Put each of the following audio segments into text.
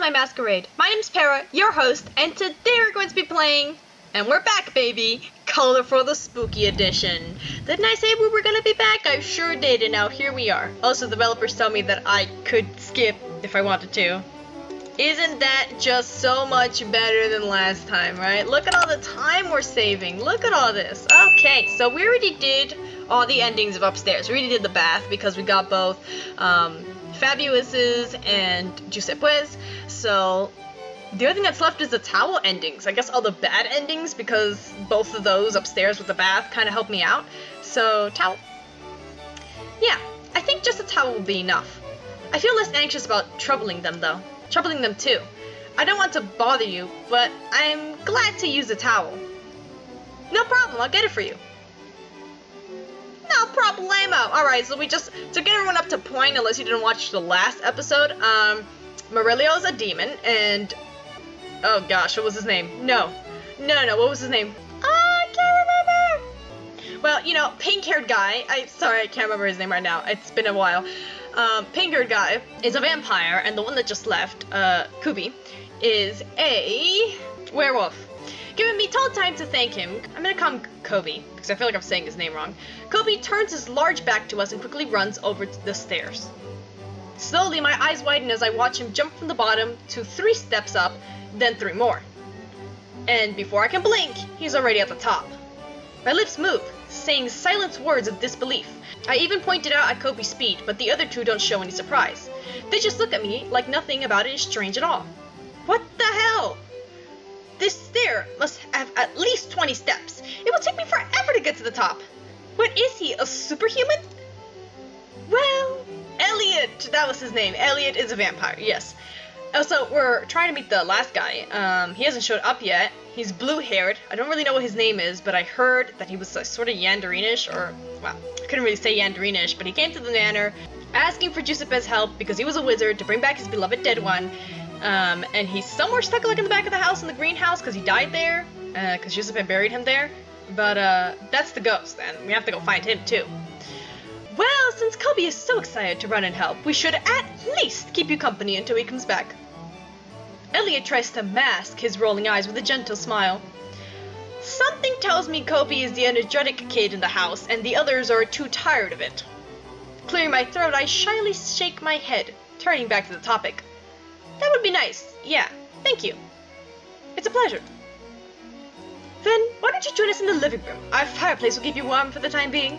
my Masquerade. My name's Para, your host, and today we're going to be playing, and we're back, baby, Color for the Spooky Edition. Didn't I say we were gonna be back? I sure did, and now here we are. Also, developers tell me that I could skip if I wanted to. Isn't that just so much better than last time, right? Look at all the time we're saving. Look at all this. Okay, so we already did all the endings of upstairs. We already did the bath because we got both Fabulous's and Giuseppe's. So the other thing that's left is the towel endings. I guess all the bad endings, because both of those upstairs with the bath kind of helped me out. So towel. Yeah, I think just a towel will be enough. I feel less anxious about troubling them though. Troubling them too. I don't want to bother you, but I'm glad to use a towel. No problem, I'll get it for you. No problemo. Alright, so to get everyone up to point, unless you didn't watch the last episode, Murillo's a demon, and oh gosh, what was his name? No, what was his name? I can't remember! Well, you know, pink-haired guy, sorry, I can't remember his name right now, it's been a while. Pink-haired guy is a vampire, and the one that just left, Kubi, is a werewolf. Giving me total time to thank him, I'm gonna call him Kobe, because I feel like I'm saying his name wrong. Kobe turns his large back to us and quickly runs over the stairs. Slowly, my eyes widen as I watch him jump from the bottom to 3 steps up, then 3 more. And before I can blink, he's already at the top. My lips move, saying silent words of disbelief. I even pointed out at Kobe's speed, but the other 2 don't show any surprise. They just look at me like nothing about it is strange at all. What the hell? This stair must have at least 20 steps. It will take me forever to get to the top. What is he, a superhuman? Well, Elliot, that was his name. Elliot is a vampire, yes. Also, we're trying to meet the last guy. He hasn't showed up yet. He's blue-haired. I don't really know what his name is, but I heard that he was sort of Yanderinish, or, well, I couldn't really say Yanderinish, but he came to the manor asking for Giuseppe's help because he was a wizard to bring back his beloved dead one. And he's somewhere stuck like in the back of the house in the greenhouse because he died there, because Giuseppe buried him there. But that's the ghost, and we have to go find him too. Well, since Kobe is so excited to run and help, we should at least keep you company until he comes back. Elliot tries to mask his rolling eyes with a gentle smile. Something tells me Kobe is the energetic kid in the house, and the others are too tired of it. Clearing my throat, I shyly shake my head, turning back to the topic. That would be nice. Yeah, thank you. It's a pleasure. Then, why don't you join us in the living room? Our fireplace will keep you warm for the time being.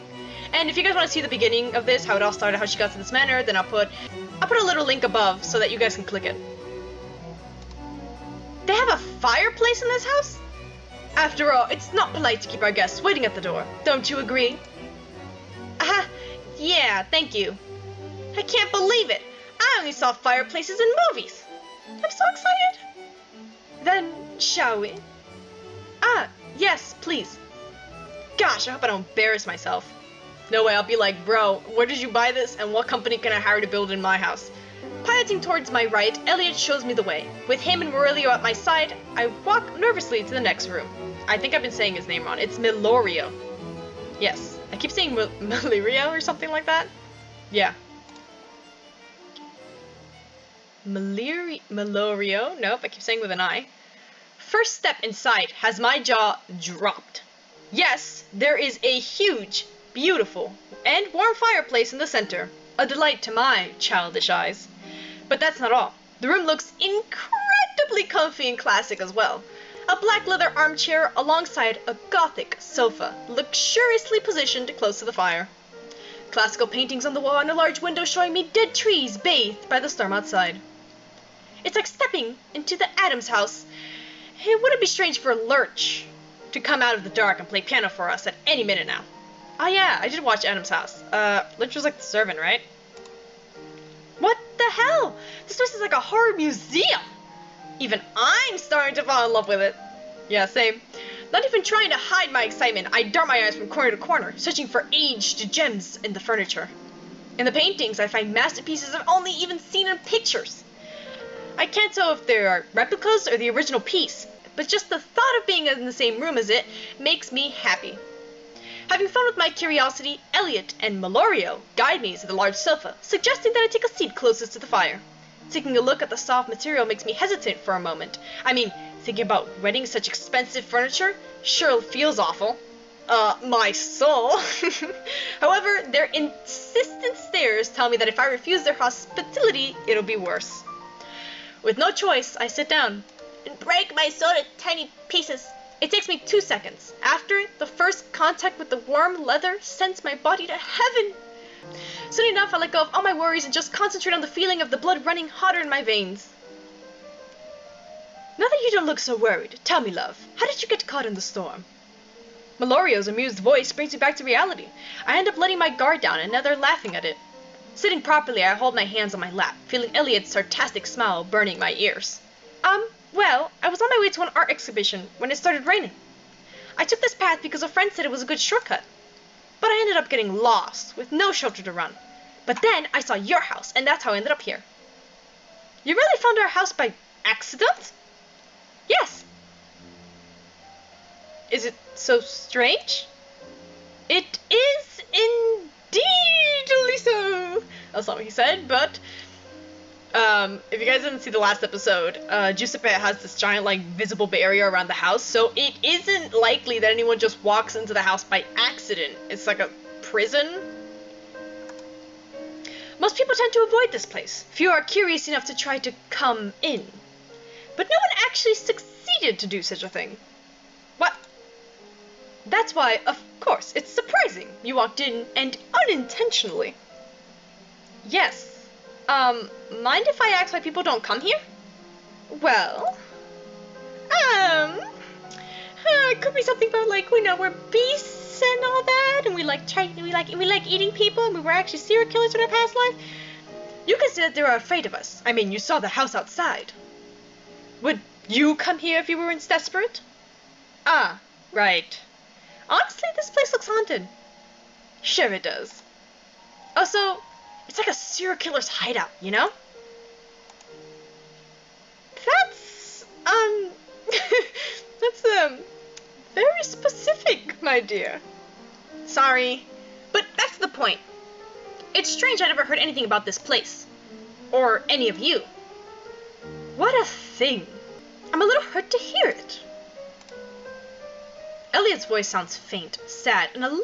And if you guys want to see the beginning of this, how it all started, how she got to this manor, then I'll put a little link above so that you guys can click it. They have a fireplace in this house? After all, it's not polite to keep our guests waiting at the door. Don't you agree? Yeah, thank you. I can't believe it. I only saw fireplaces in movies. I'm so excited. Then, shall we? Yes, please. Gosh, I hope I don't embarrass myself. No way, I'll be like, bro, where did you buy this and what company can I hire to build in my house? Piloting towards my right, Elliot shows me the way. With him and Murillo at my side, I walk nervously to the next room. I think I've been saying his name wrong. It's Milorio. Yes, I keep saying Milorio or something like that. Yeah. Milorio? Nope, I keep saying with an I. First step inside has my jaw dropped. Yes, there is a huge, beautiful, and warm fireplace in the center. A delight to my childish eyes. But that's not all. The room looks incredibly comfy and classic as well. A black leather armchair alongside a gothic sofa, luxuriously positioned close to the fire. Classical paintings on the wall and a large window showing me dead trees bathed by the storm outside. It's like stepping into the Adams house. It wouldn't be strange for Lurch to come out of the dark and play piano for us at any minute now. Oh yeah, I did watch Adam's house. Lurch was like the servant, right? What the hell? This place is like a horror museum. Even I'm starting to fall in love with it. Yeah, same. Not even trying to hide my excitement, I dart my eyes from corner to corner, searching for aged gems in the furniture. In the paintings, I find masterpieces I've only even seen in pictures. I can't tell if they are replicas or the original piece, but just the thought of being in the same room as it makes me happy. Having fun with my curiosity, Elliot and Milorio guide me to the large sofa, suggesting that I take a seat closest to the fire. Taking a look at the soft material makes me hesitant for a moment. I mean, thinking about renting such expensive furniture sure feels awful. My soul. However, their insistent stares tell me that if I refuse their hospitality, it'll be worse. With no choice, I sit down and break my soul to tiny pieces. It takes me 2 seconds. After the first contact with the warm leather sends my body to heaven. Soon enough, I let go of all my worries and just concentrate on the feeling of the blood running hotter in my veins. Now that you don't look so worried, tell me, love, how did you get caught in the storm? Malorio's amused voice brings me back to reality. I end up letting my guard down, and now they're laughing at it. Sitting properly, I hold my hands on my lap, feeling Elliot's sarcastic smile burning my ears. Well, I was on my way to an art exhibition when it started raining. I took this path because a friend said it was a good shortcut. But I ended up getting lost, with no shelter to run. But then I saw your house, and that's how I ended up here. You really found our house by accident? Yes. Is it so strange? It is indeedly so. That's not what he said, but if you guys didn't see the last episode, Giuseppe has this giant, like, visible barrier around the house, so it isn't likely that anyone just walks into the house by accident. It's like a prison. Most people tend to avoid this place. Few are curious enough to try to come in. But no one actually succeeded to do such a thing. What? That's why, of course, it's surprising you walked in and unintentionally. Yes. Mind if I ask why people don't come here? Well, it could be something about, like, you know, we're beasts and all that, and we like eating people, and we were actually serial killers in our past life. You can say that they're afraid of us. I mean, you saw the house outside. Would you come here if you weren't desperate? Ah, right. Honestly, this place looks haunted. Sure it does. Also, it's like a serial killer's hideout, you know? That's, that's, very specific, my dear. Sorry, but that's the point. It's strange I never heard anything about this place. Or any of you. What a thing. I'm a little hurt to hear it. Elliot's voice sounds faint, sad, and a little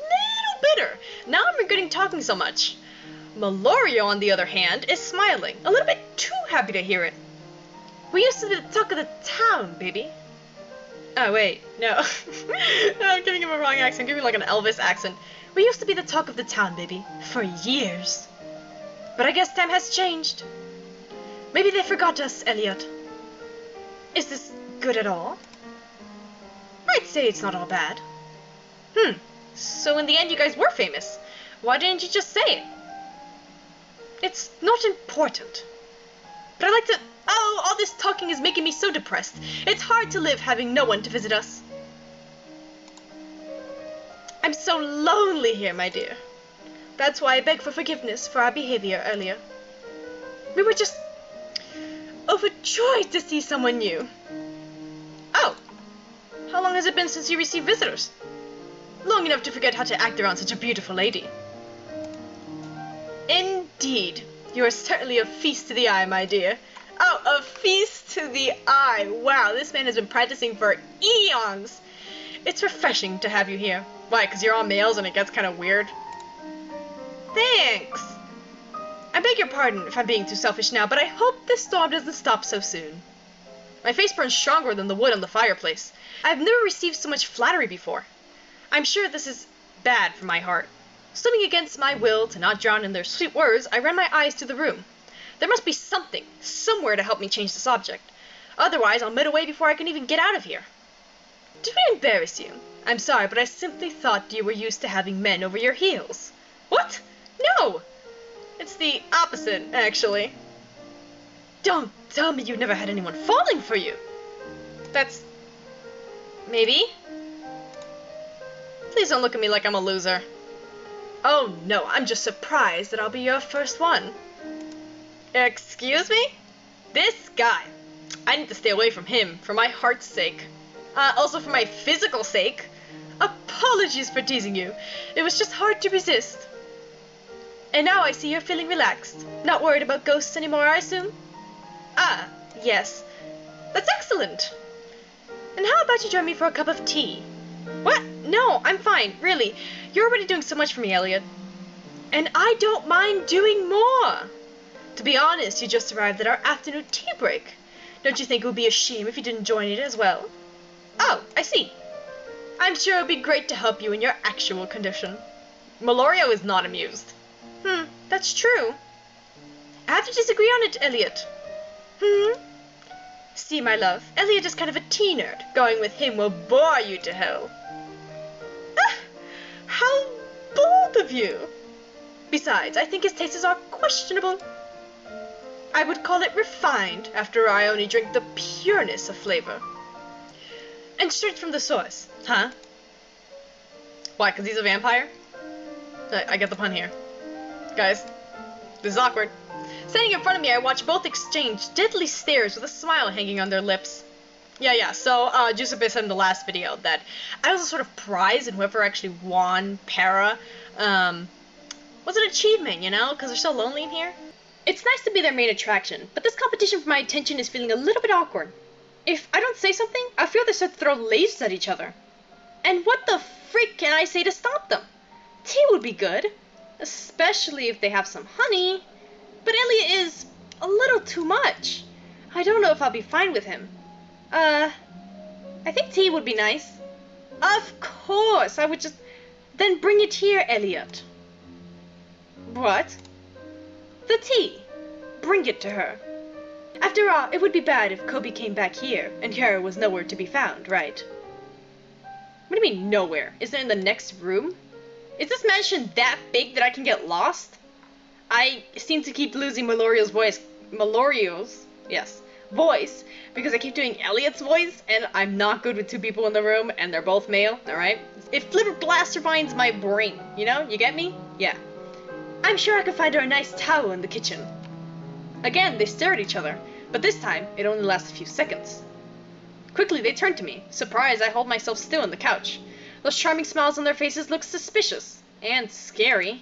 bitter. Now I'm regretting talking so much. Malorio, on the other hand, is smiling, a little bit too happy to hear it. We used to be the talk of the town, baby. Oh, wait, no. I'm giving him a wrong accent, I'm giving like an Elvis accent. We used to be the talk of the town, baby, for years. But I guess time has changed. Maybe they forgot us, Elliot. Is this good at all? I'd say it's not all bad. So in the end you guys were famous. Why didn't you just say it? It's not important. But I like to... Oh, all this talking is making me so depressed. It's hard to live having no one to visit us. I'm so lonely here, my dear. That's why I beg for forgiveness for our behavior earlier. We were just overjoyed to see someone new. Oh, how long has it been since you received visitors? Long enough to forget how to act around such a beautiful lady. Indeed, you are certainly a feast to the eye, my dear. Oh, a feast to the eye. Wow, this man has been practicing for eons. It's refreshing to have you here. Why, because you're all males and it gets kind of weird? Thanks. I beg your pardon if I'm being too selfish now, but I hope this storm doesn't stop so soon. My face burns stronger than the wood on the fireplace. I've never received so much flattery before. I'm sure this is bad for my heart. Slipping against my will to not drown in their sweet words, I ran my eyes through the room. There must be something, somewhere to help me change the subject. Otherwise, I'll melt away before I can even get out of here. Did we embarrass you? I'm sorry, but I simply thought you were used to having men over your heels. What? No! It's the opposite, actually. Don't tell me you never had anyone falling for you. That's... maybe? Please don't look at me like I'm a loser. Oh no, I'm just surprised that I'll be your first one. Excuse me? This guy. I need to stay away from him, for my heart's sake. Also for my physical sake. Apologies for teasing you. It was just hard to resist. And now I see you're feeling relaxed. Not worried about ghosts anymore, I assume? Ah, yes. That's excellent. And how about you join me for a cup of tea? What? No, I'm fine, really. You're already doing so much for me, Elliot. And I don't mind doing more. To be honest, you just arrived at our afternoon tea break. Don't you think it would be a shame if you didn't join it as well? Oh, I see. I'm sure it would be great to help you in your actual condition. Melorio is not amused. That's true. I have to disagree on it, Elliot. See, my love, Elliot is kind of a tea nerd. Going with him will bore you to hell. Ah, how bold of you! Besides, I think his tastes are questionable. I would call it refined, after I only drink the pureness of flavor. And straight from the source, huh? Why, because he's a vampire? I get the pun here. Guys, this is awkward. Standing in front of me, I watch both exchange deadly stares with a smile hanging on their lips. So, Giuseppe said in the last video that I was a sort of prize, and whoever actually won Para, was an achievement, you know, because they're so lonely in here. It's nice to be their main attraction, but this competition for my attention is feeling a little bit awkward. If I don't say something, I feel they start to throw lasers at each other. And what the freak can I say to stop them? Tea would be good, especially if they have some honey. But Elliot is a little too much. I don't know if I'll be fine with him. I think tea would be nice. Of course, I would just... Then bring it here, Elliot. What? The tea. Bring it to her. After all, it would be bad if Kobe came back here, and her was nowhere to be found, right? What do you mean, nowhere? Isn't it in the next room? Is this mansion that big that I can get lost? I seem to keep losing Melorio's voice, because I keep doing Elliot's voice, and I'm not good with two people in the room, and they're both male, alright? It Flipper Blaster finds my brain, you know? You get me? Yeah. I'm sure I could find her a nice towel in the kitchen. Again, they stare at each other, but this time, it only lasts a few seconds. Quickly, they turn to me. Surprised, I hold myself still on the couch. Those charming smiles on their faces look suspicious. And scary.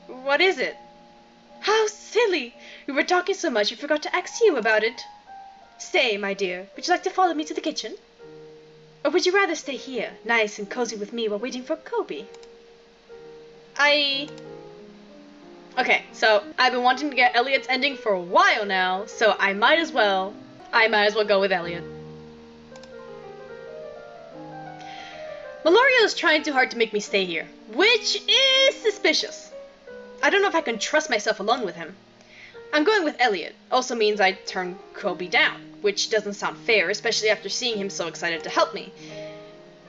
What is it? How silly! We were talking so much we forgot to ask you about it. Say, my dear, would you like to follow me to the kitchen? Or would you rather stay here, nice and cozy with me while waiting for Kobe? Okay, so I've been wanting to get Elliot's ending for a while now, so I might as well go with Elliot. Melorio is trying too hard to make me stay here, which is suspicious. I don't know if I can trust myself alone with him. I'm going with Elliot. Also means I turn Kobe down, which doesn't sound fair, especially after seeing him so excited to help me.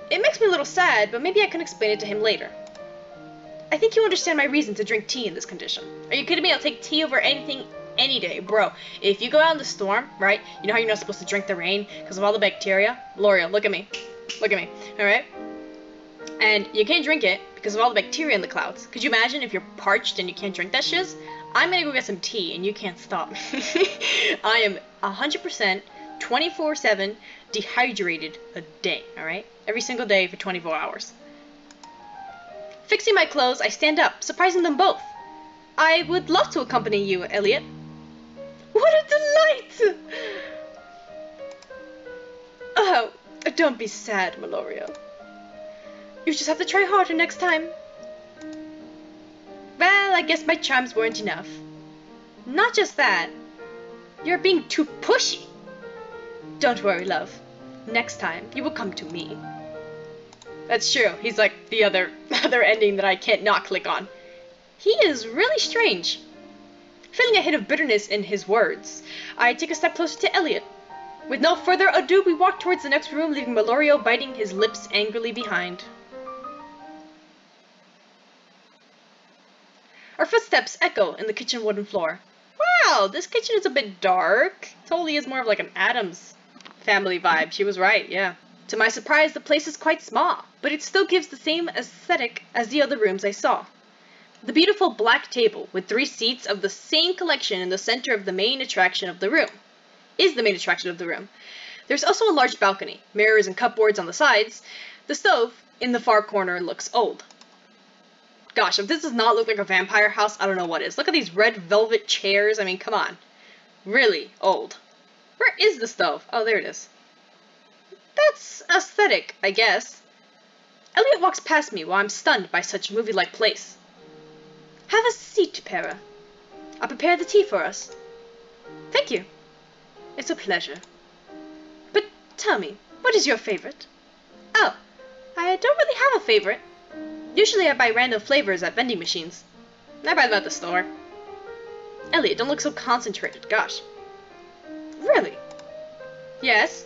It makes me a little sad, but maybe I can explain it to him later. I think you understand my reason to drink tea in this condition. Are you kidding me? I'll take tea over anything any day. Bro, if you go out in the storm, right? You know how you're not supposed to drink the rain because of all the bacteria? L'Oreal, look at me. Look at me, alright? And you can't drink it because of all the bacteria in the clouds. Could you imagine if you're parched and you can't drink that shiz? I'm gonna go get some tea and you can't stop me. I am 100% 24/7 dehydrated a day, alright? Every single day for 24 hours. Fixing my clothes, I stand up, surprising them both. I would love to accompany you, Elliot. What a delight! Oh, don't be sad, Melorio. You just have to try harder next time. Well, I guess my charms weren't enough. Not just that. You're being too pushy. Don't worry, love. Next time, you will come to me. That's true. He's like the other ending that I can't not click on. He is really strange. Feeling a hint of bitterness in his words, I take a step closer to Elliot. With no further ado, we walk towards the next room, leaving Melorio biting his lips angrily behind. Our footsteps echo in the kitchen wooden floor. Wow, this kitchen is a bit dark. Totally is more of like an Addams Family vibe. She was right, yeah. To my surprise, the place is quite small, but it still gives the same aesthetic as the other rooms I saw. The beautiful black table with 3 seats of the same collection in the center of the main attraction of the room. There's also a large balcony, mirrors and cupboards on the sides. The stove in the far corner looks old. Gosh, if this does not look like a vampire house, I don't know what is. Look at these red velvet chairs. I mean, come on. Really old. Where is the stove? Oh, there it is. That's aesthetic, I guess. Elliot walks past me while I'm stunned by such a movie-like place. Have a seat, Para. I'll prepare the tea for us. Thank you. It's a pleasure. But tell me, what is your favorite? Oh, I don't really have a favorite. Usually I buy random flavors at vending machines. I buy them at the store. Elliot, don't look so concentrated, gosh. Really? Yes.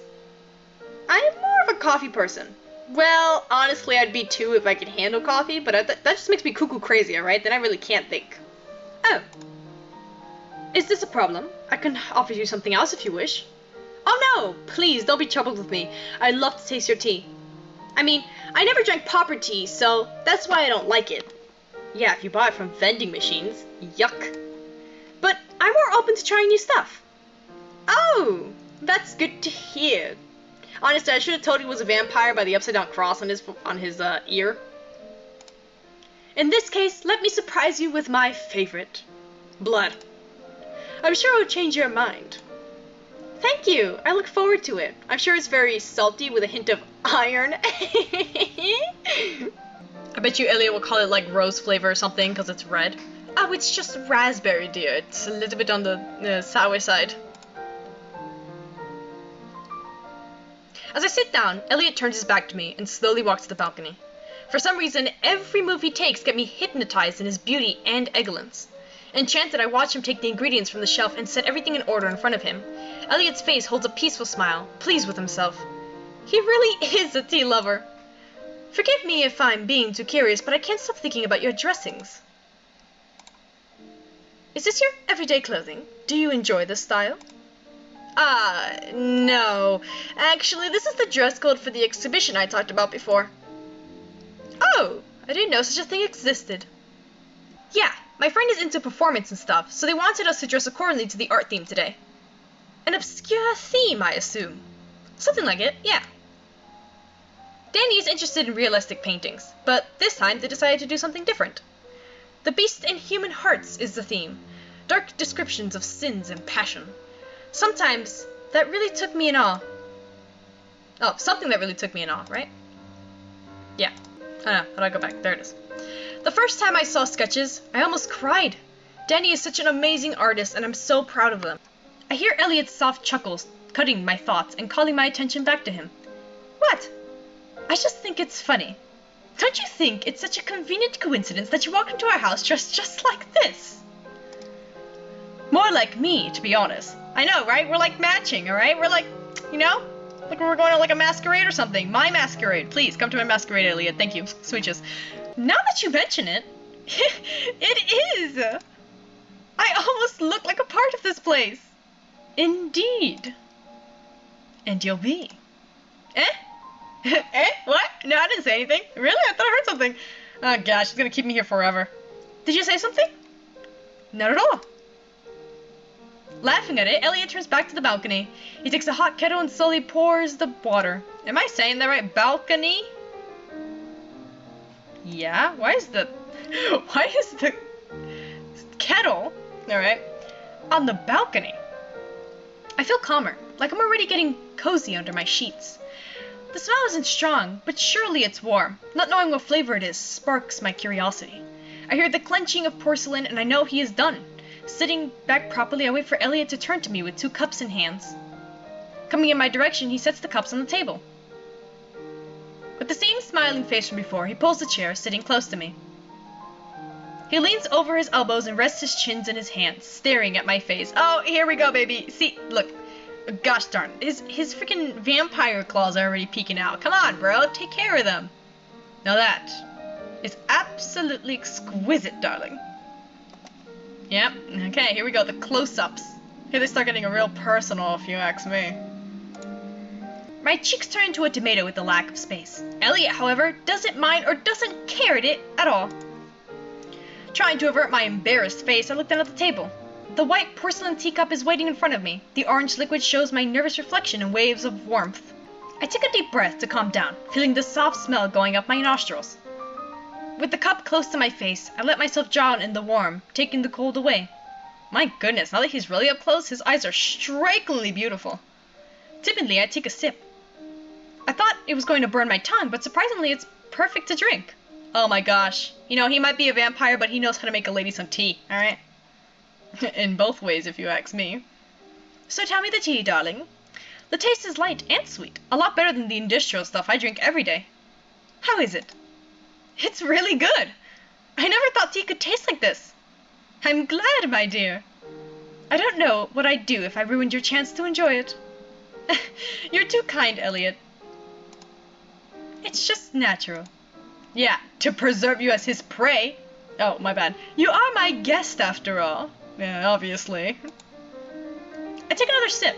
I'm more of a coffee person. Well, honestly, I'd be too if I could handle coffee, but that just makes me cuckoo crazy, alright? Then I really can't think. Oh. Is this a problem? I can offer you something else if you wish. Oh no! Please, don't be troubled with me. I'd love to taste your tea. I mean, I never drank pauper tea, so that's why I don't like it. Yeah, if you buy it from vending machines. Yuck. But I'm more open to trying new stuff. Oh, that's good to hear. Honestly, I should have told he was a vampire by the upside-down cross on his ear. In this case, let me surprise you with my favorite. Blood. I'm sure it'll change your mind. Thank you. I look forward to it. I'm sure it's very salty with a hint of iron. I bet you Elliot will call it like rose flavor or something because it's red. Oh, it's just raspberry, dear. It's a little bit on the sour side. As I sit down, Elliot turns his back to me and slowly walks to the balcony. For some reason, every move he takes gets me hypnotized in his beauty and elegance. Enchanted, I watch him take the ingredients from the shelf and set everything in order in front of him. Elliot's face holds a peaceful smile, pleased with himself. He really is a tea lover. Forgive me if I'm being too curious, but I can't stop thinking about your dressings. Is this your everyday clothing? Do you enjoy this style? No. Actually, this is the dress code for the exhibition I talked about before. Oh, I didn't know such a thing existed. Yeah, my friend is into performance and stuff, so they wanted us to dress accordingly to the art theme today. An obscure theme, I assume. Something like it, yeah. Danny is interested in realistic paintings, but this time they decided to do something different. The beast in human hearts is the theme. Dark descriptions of sins and passion. Sometimes, that really took me in awe. Oh, something that really took me in awe, right? Yeah. Oh no, how do I go back? There it is. The first time I saw sketches, I almost cried. Danny is such an amazing artist, and I'm so proud of them. I hear Elliot's soft chuckles, cutting my thoughts and calling my attention back to him. What? I just think it's funny. Don't you think it's such a convenient coincidence that you walked into our house dressed just like this? More like me, to be honest. I know, right? We're like matching, alright? We're like, you know? Like we're going to like a masquerade or something. My masquerade. Please, come to my masquerade, Elliot. Thank you. Switches. Now that you mention it, it is! I almost look like a part of this place. Indeed. And you'll be. Eh? Eh? What? No, I didn't say anything. Really? I thought I heard something. Oh gosh, she's gonna keep me here forever. Did you say something? Not at all. Laughing at it, Elliot turns back to the balcony. He takes a hot kettle and slowly pours the water. Am I saying that right? Balcony? Yeah? Why is the kettle, alright, on the balcony? I feel calmer, like I'm already getting cozy under my sheets. The smell isn't strong, but surely it's warm. Not knowing what flavor it is sparks my curiosity. I hear the clenching of porcelain and I know he is done. Sitting back properly, I wait for Elliot to turn to me with 2 cups in hands. Coming in my direction, he sets the cups on the table. With the same smiling face from before, he pulls the chair, sitting close to me. He leans over his elbows and rests his chins in his hands, staring at my face. Oh, here we go, baby. See, look. Gosh darn. His freaking vampire claws are already peeking out. Come on, bro. Take care of them. Now that is absolutely exquisite, darling. Yep. Okay, here we go. The close-ups. Here they start getting a real personal, if you ask me. My cheeks turn into a tomato with the lack of space. Elliot, however, doesn't mind or doesn't care at all. Trying to avert my embarrassed face, I look down at the table. The white porcelain teacup is waiting in front of me. The orange liquid shows my nervous reflection in waves of warmth. I take a deep breath to calm down, feeling the soft smell going up my nostrils. With the cup close to my face, I let myself drown in the warm, taking the cold away. My goodness, now that he's really up close, his eyes are strikingly beautiful. Timidly, I take a sip. I thought it was going to burn my tongue, but surprisingly, it's perfect to drink. Oh my gosh. You know, he might be a vampire, but he knows how to make a lady some tea, alright? In both ways, if you ask me. So tell me the tea, darling. The taste is light and sweet. A lot better than the industrial stuff I drink every day. How is it? It's really good. I never thought tea could taste like this. I'm glad, my dear. I don't know what I'd do if I ruined your chance to enjoy it. You're too kind, Elliot. It's just natural. Yeah, to preserve you as his prey. Oh, my bad. You are my guest, after all. Yeah, obviously. I take another sip.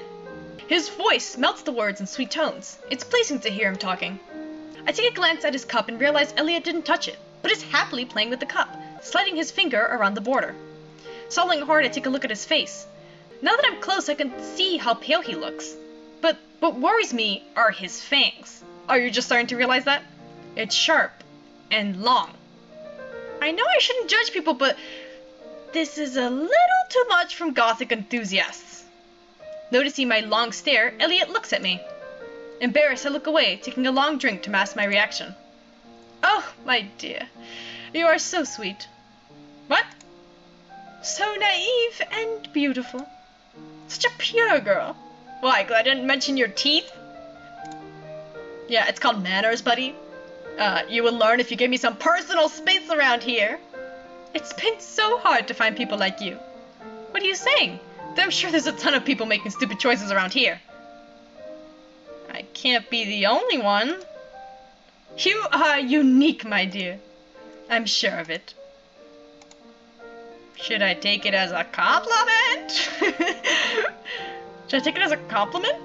His voice melts the words in sweet tones. It's pleasing to hear him talking. I take a glance at his cup and realize Elliot didn't touch it, but is happily playing with the cup, sliding his finger around the border. Swallowing hard, I take a look at his face. Now that I'm close, I can see how pale he looks. But what worries me are his fangs. Are you just starting to realize that? It's sharp and long. I know I shouldn't judge people, but this is a little too much from gothic enthusiasts. Noticing my long stare, Elliot looks at me. Embarrassed, I look away, taking a long drink to mask my reaction. Oh, my dear, you are so sweet. What? So naive and beautiful. Such a pure girl. Why, glad I didn't mention your teeth? Yeah, it's called manners, buddy. You would learn if you gave me some personal space around here. It's been so hard to find people like you. What are you saying? I'm sure there's a ton of people making stupid choices around here. I can't be the only one. You are unique, my dear. I'm sure of it. Should I take it as a compliment? Should I take it as a compliment?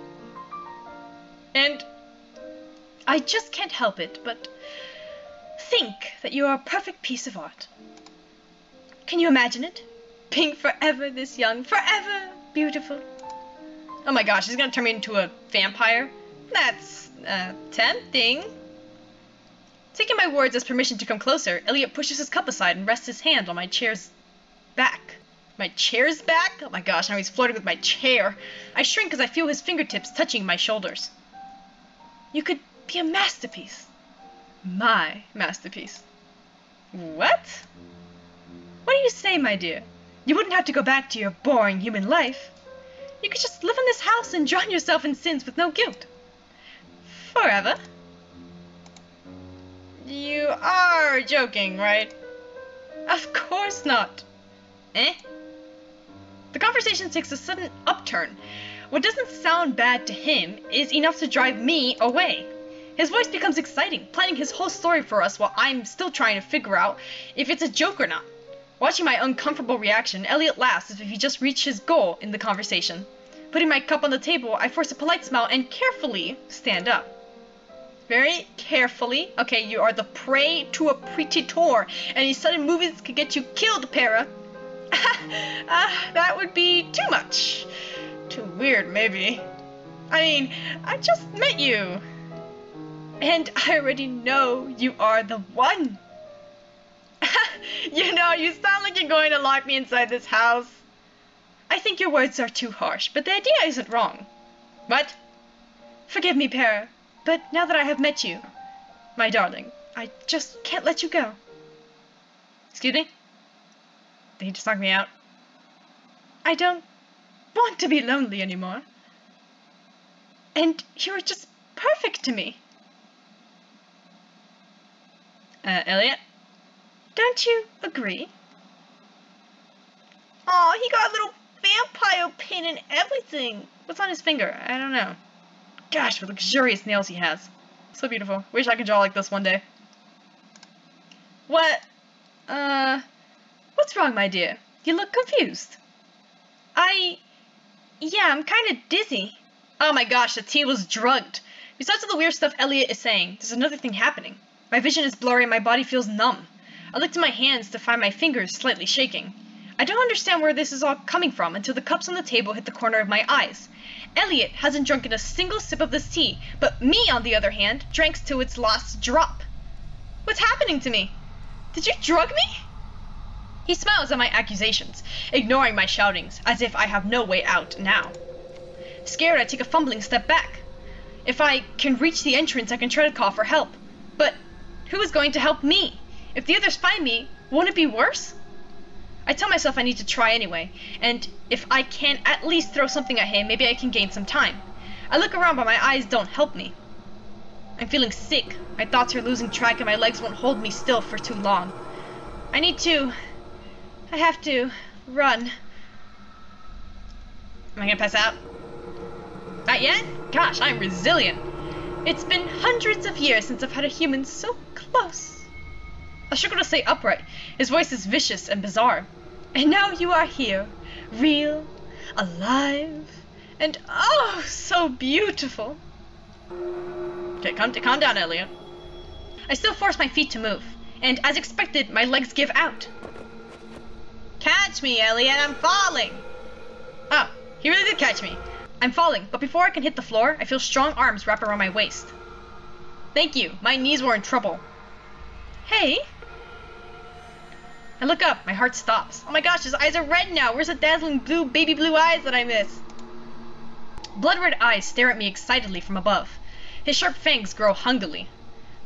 And I just can't help it, but think that you are a perfect piece of art. Can you imagine it? Being forever this young, forever beautiful. Oh my gosh, he's gonna turn me into a vampire? That's, tempting. Taking my words as permission to come closer, Elliot pushes his cup aside and rests his hand on my chair's back. My chair's back? Oh my gosh, now he's flirting with my chair. I shrink as I feel his fingertips touching my shoulders. You could be a masterpiece. My masterpiece. What? What do you say, my dear? You wouldn't have to go back to your boring human life. You could just live in this house and drown yourself in sins with no guilt. Forever. You are joking, right? Of course not. Eh? The conversation takes a sudden upturn. What doesn't sound bad to him is enough to drive me away. His voice becomes exciting, planning his whole story for us while I'm still trying to figure out if it's a joke or not. Watching my uncomfortable reaction, Elliot laughs as if he just reached his goal in the conversation. Putting my cup on the table, I force a polite smile and carefully stand up. Very carefully. Okay, you are the prey to a predator, and these sudden movements could get you killed, Para. That would be too much. Too weird, maybe. I mean, I just met you. And I already know you are the one. You know, you sound like you're going to lock me inside this house. I think your words are too harsh, but the idea isn't wrong. What? Forgive me, Para, but now that I have met you, my darling, I just can't let you go. Excuse me? Did he just knock me out? I don't want to be lonely anymore. And you're just perfect to me. Elliot? Don't you agree? Aw, he got a little vampire pin and everything. What's on his finger? I don't know. Gosh, what luxurious nails he has. So beautiful. Wish I could draw like this one day. What? What's wrong, my dear? You look confused. Yeah, I'm kind of dizzy. Oh my gosh, the tea was drugged. Besides all the weird stuff Elliot is saying, there's another thing happening. My vision is blurry and my body feels numb. I look to my hands to find my fingers slightly shaking. I don't understand where this is all coming from until the cups on the table hit the corner of my eyes. Elliot hasn't drunken a single sip of this tea, but me, on the other hand, drank to its last drop. What's happening to me? Did you drug me? He smiles at my accusations, ignoring my shoutings, as if I have no way out now. Scared, I take a fumbling step back. If I can reach the entrance, I can try to call for help. But who is going to help me? If the others find me, won't it be worse? I tell myself I need to try anyway, and if I can at least throw something at him, maybe I can gain some time. I look around, but my eyes don't help me. I'm feeling sick. My thoughts are losing track, and my legs won't hold me still for too long. I have to run. Am I gonna pass out? Not yet? Gosh, I'm resilient. It's been hundreds of years since I've had a human so close. I struggle to stay upright. His voice is vicious and bizarre. And now you are here, real, alive, and oh, so beautiful. Okay, calm down, Elliot. I still force my feet to move, and as expected, my legs give out. Catch me, Elliot, I'm falling! Oh, he really did catch me. I'm falling, but before I can hit the floor, I feel strong arms wrap around my waist. Thank you, my knees were in trouble. Hey? I look up, my heart stops. Oh my gosh, his eyes are red now. Where's the dazzling blue, baby blue eyes that I miss? Blood-red eyes stare at me excitedly from above. His sharp fangs grow hungrily.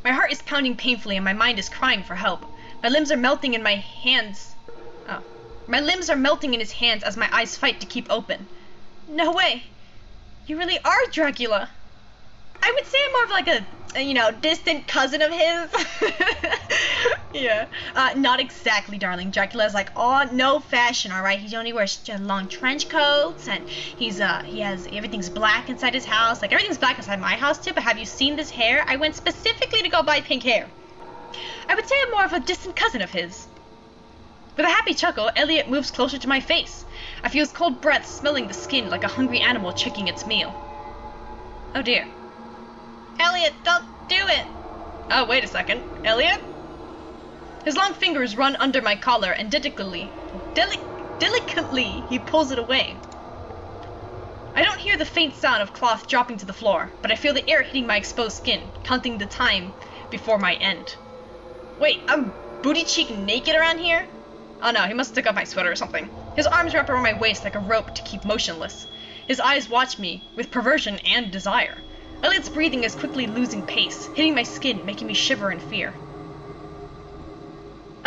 My heart is pounding painfully and my mind is crying for help. My limbs are melting in my hands. Oh. My limbs are melting in his hands as my eyes fight to keep open. No way. You really are Dracula. I would say I'm more of like a distant cousin of his. Yeah. Not exactly, darling. Dracula's like, oh, no fashion, alright? He only wears long trench coats, and he has, everything's black inside his house. Like, everything's black inside my house, too, but have you seen this hair? I went specifically to go buy pink hair. I would say I'm more of a distant cousin of his. With a happy chuckle, Elliot moves closer to my face. I feel his cold breath smelling the skin like a hungry animal checking its meal. Oh dear. Elliot, don't do it! Oh, wait a second. Elliot? His long fingers run under my collar and delicately he pulls it away. I don't hear the faint sound of cloth dropping to the floor, but I feel the air hitting my exposed skin, counting the time before my end. Wait, I'm booty cheek naked around here? Oh no, he must have took off my sweater or something. His arms wrap around my waist like a rope to keep motionless. His eyes watch me with perversion and desire. Elliot's breathing is quickly losing pace, hitting my skin, making me shiver in fear.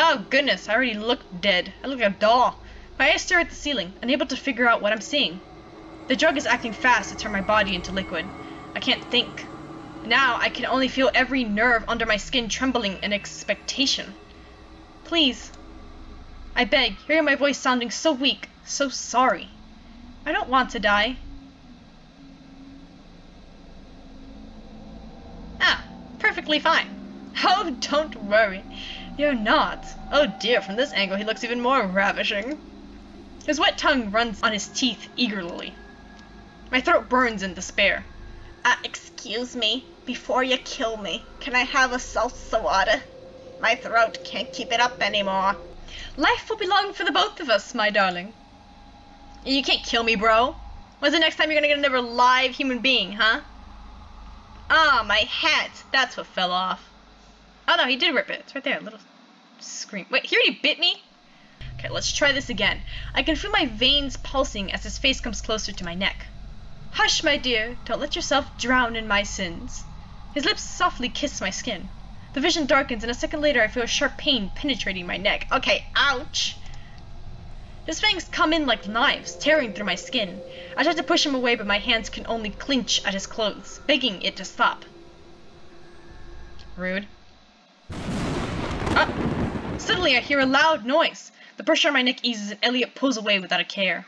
Oh goodness, I already look dead. I look like a doll. My eyes stare at the ceiling, unable to figure out what I'm seeing. The drug is acting fast to turn my body into liquid. I can't think. Now I can only feel every nerve under my skin trembling in expectation. Please. I beg, hearing my voice sounding so weak, so sorry. I don't want to die. Ah, perfectly fine. Oh, don't worry. You're not. Oh dear, from this angle he looks even more ravishing. His wet tongue runs on his teeth eagerly. My throat burns in despair. Excuse me, before you kill me, can I have a salsa water? My throat can't keep it up anymore. Life will be long for the both of us, my darling. You can't kill me, bro. When's the next time you're gonna get another live human being, huh? Ah, my hat. That's what fell off. Oh no, he did rip it. It's right there, a little scream. Wait, he already bit me? Okay, let's try this again. I can feel my veins pulsing as his face comes closer to my neck. Hush, my dear. Don't let yourself drown in my sins. His lips softly kiss my skin. The vision darkens, and a second later I feel a sharp pain penetrating my neck. Okay, ouch! His fangs come in like knives, tearing through my skin. I try to push him away, but my hands can only clench at his clothes, begging it to stop. Rude. Suddenly I hear a loud noise. The pressure on my neck eases and Elliot pulls away without a care.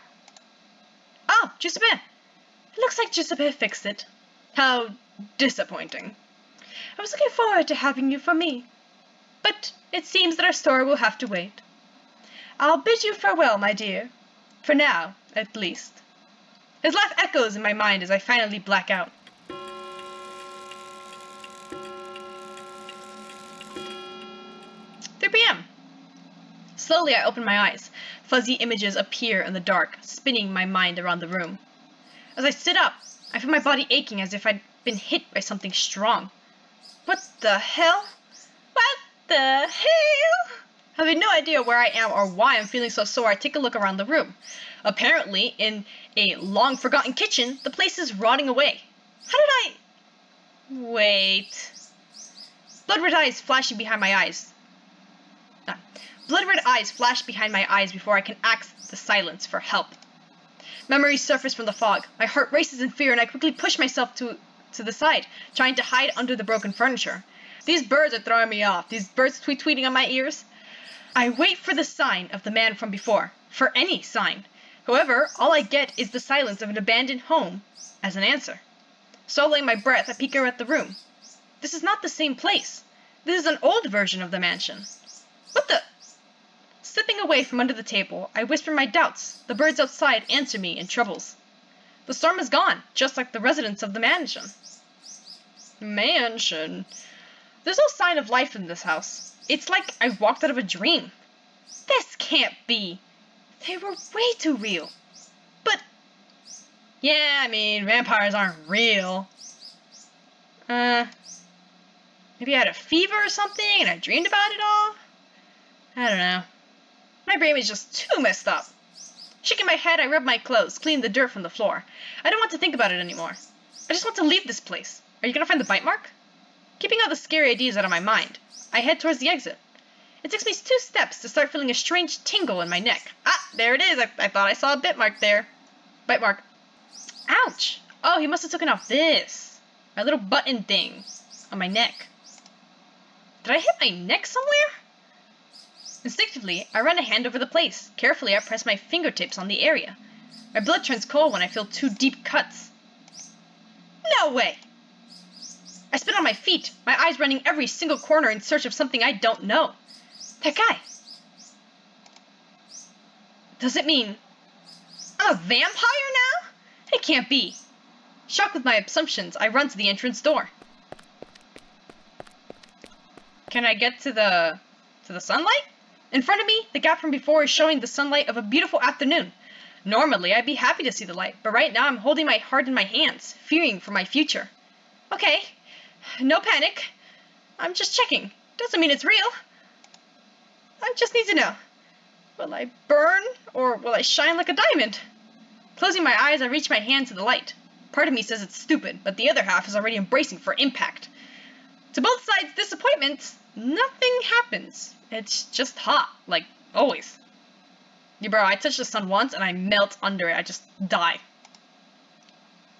Oh, Giuseppe! It looks like Giuseppe fixed it. How disappointing. I was looking forward to having you for me. But it seems that our story will have to wait. I'll bid you farewell, my dear. For now, at least. His laugh echoes in my mind as I finally black out. p.m. Slowly I open my eyes. Fuzzy images appear in the dark, spinning my mind around the room. As I sit up, I feel my body aching as if I'd been hit by something strong. What the hell? What the hell? Having no idea where I am or why I'm feeling so sore, I take a look around the room. Apparently, in a long-forgotten kitchen, the place is rotting away. How did I... Wait... Blood-red eyes flashing behind my eyes. Blood-red eyes flash behind my eyes before I can ask the silence for help. Memories surface from the fog. My heart races in fear and I quickly push myself to the side, trying to hide under the broken furniture. These birds are throwing me off. These birds tweeting on my ears. I wait for the sign of the man from before. For any sign. However, all I get is the silence of an abandoned home as an answer. Swallowing my breath, I peek at the room. This is not the same place. This is an old version of the mansion. What the... Slipping away from under the table, I whisper my doubts. The birds outside answer me in trebles. The storm is gone, just like the residents of the mansion. Mansion? There's no sign of life in this house. It's like I walked out of a dream. This can't be. They were way too real. But... Yeah, I mean, vampires aren't real. Maybe I had a fever or something and I dreamed about it all? I don't know. My brain is just too messed up. Shaking my head, I rub my clothes, clean the dirt from the floor. I don't want to think about it anymore. I just want to leave this place. Are you gonna find the bite mark? Keeping all the scary ideas out of my mind, I head towards the exit. It takes me 2 steps to start feeling a strange tingle in my neck. Ah, there it is. I thought I saw a bite mark there. Bite mark. Ouch! Oh, he must have taken off this. My little button thing on my neck. Did I hit my neck somewhere? Instinctively, I run a hand over the place. Carefully, I press my fingertips on the area. My blood turns cold when I feel 2 deep cuts. No way! I spin on my feet, my eyes running every single corner in search of something I don't know. That guy. Does it mean I'm a vampire now? It can't be. Shocked with my assumptions, I run to the entrance door. Can I get to the sunlight? In front of me, the gap from before is showing the sunlight of a beautiful afternoon. Normally, I'd be happy to see the light, but right now I'm holding my heart in my hands, fearing for my future. Okay, no panic. I'm just checking. Doesn't mean it's real. I just need to know. Will I burn, or will I shine like a diamond? Closing my eyes, I reach my hand to the light. Part of me says it's stupid, but the other half is already embracing for impact. To both sides' disappointments, nothing happens. It's just hot, like always. Yeah, bro, I touch the sun once and I melt under it. I just die.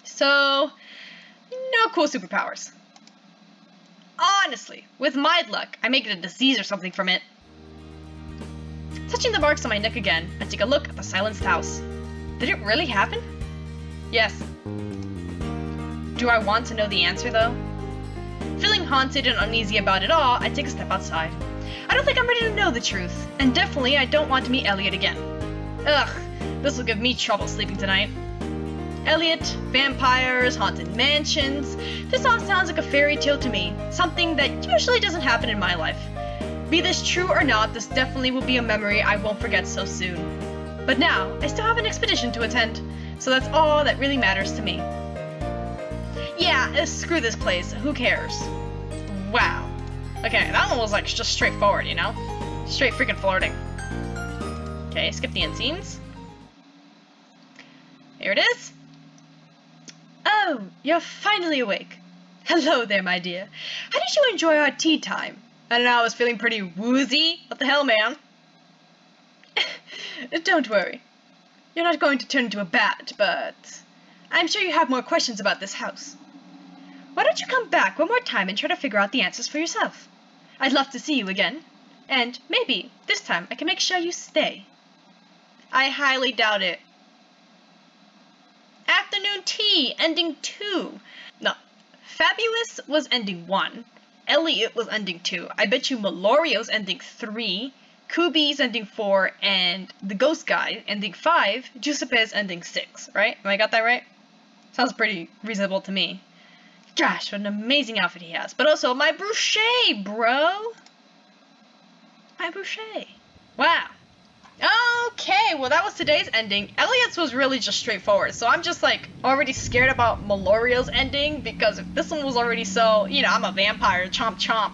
So, no cool superpowers. Honestly, with my luck, I may get a disease or something from it. Touching the marks on my neck again, I take a look at the silenced house. Did it really happen? Yes. Do I want to know the answer, though? Feeling haunted and uneasy about it all, I take a step outside. I don't think I'm ready to know the truth, and definitely I don't want to meet Elliot again. Ugh, this will give me trouble sleeping tonight. Elliot, vampires, haunted mansions, this all sounds like a fairy tale to me, something that usually doesn't happen in my life. Be this true or not, this definitely will be a memory I won't forget so soon. But now, I still have an expedition to attend, so that's all that really matters to me. Yeah, screw this place, who cares? Wow. Okay, that one was like just straightforward, you know? Straight freaking flirting. Okay, skip the end scenes. Here it is. Oh, you're finally awake. Hello there, my dear. How did you enjoy our tea time? I don't know, I was feeling pretty woozy. What the hell, man? Don't worry. You're not going to turn into a bat, but I'm sure you have more questions about this house. Why don't you come back one more time and try to figure out the answers for yourself? I'd love to see you again. And maybe, this time, I can make sure you stay. I highly doubt it. Afternoon tea, ending 2. No, Fabulous was ending 1. Elliot was ending 2. I bet you Malorio's ending 3. Kubi's ending 4. And the ghost guy ending 5. Giuseppe's ending 6, right? Have I got that right? Sounds pretty reasonable to me. Gosh, what an amazing outfit he has. But also, my Boucher, bro! My Boucher. Wow. Okay, well that was today's ending. Elliot's was really just straightforward, so I'm just like already scared about Malorio's ending, because if this one was already so, you know, I'm a vampire, chomp chomp,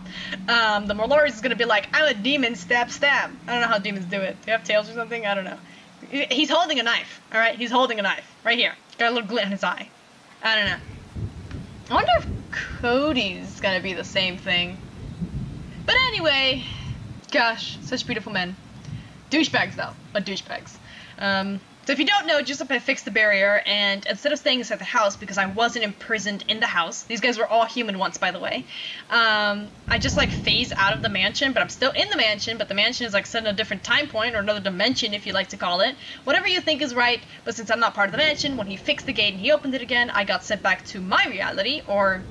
the Malorio's is gonna be like, I'm a demon, stab stab. I don't know how demons do it. Do they have tails or something? I don't know. He's holding a knife, alright? He's holding a knife. Right here. Got a little glint in his eye. I don't know. I wonder if Cody's gonna be the same thing. But anyway, gosh, such beautiful men. Douchebags, though. But douchebags. So if you don't know, Giuseppe fixed the barrier, and instead of staying inside the house, because I wasn't imprisoned in the house, these guys were all human once, by the way, I just, like, phased out of the mansion, but I'm still in the mansion, but the mansion is, like, set in a different time point, or another dimension, if you like to call it. Whatever you think is right, but since I'm not part of the mansion, when he fixed the gate and he opened it again, I got sent back to my reality, or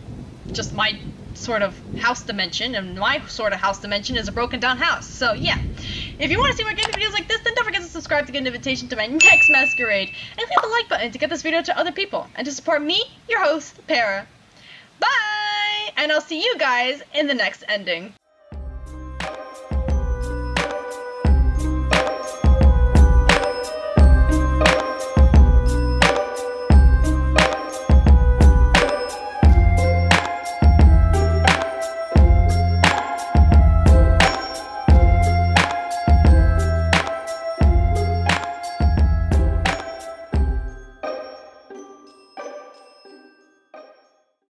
just my sort of house dimension, and my sort of house dimension is a broken down house. So yeah, if you want to see more gaming videos like this, then don't forget to subscribe to get an invitation to my next Masquerade, and hit the like button to get this video to other people, and to support me, your host, Para. Bye, and I'll see you guys in the next ending.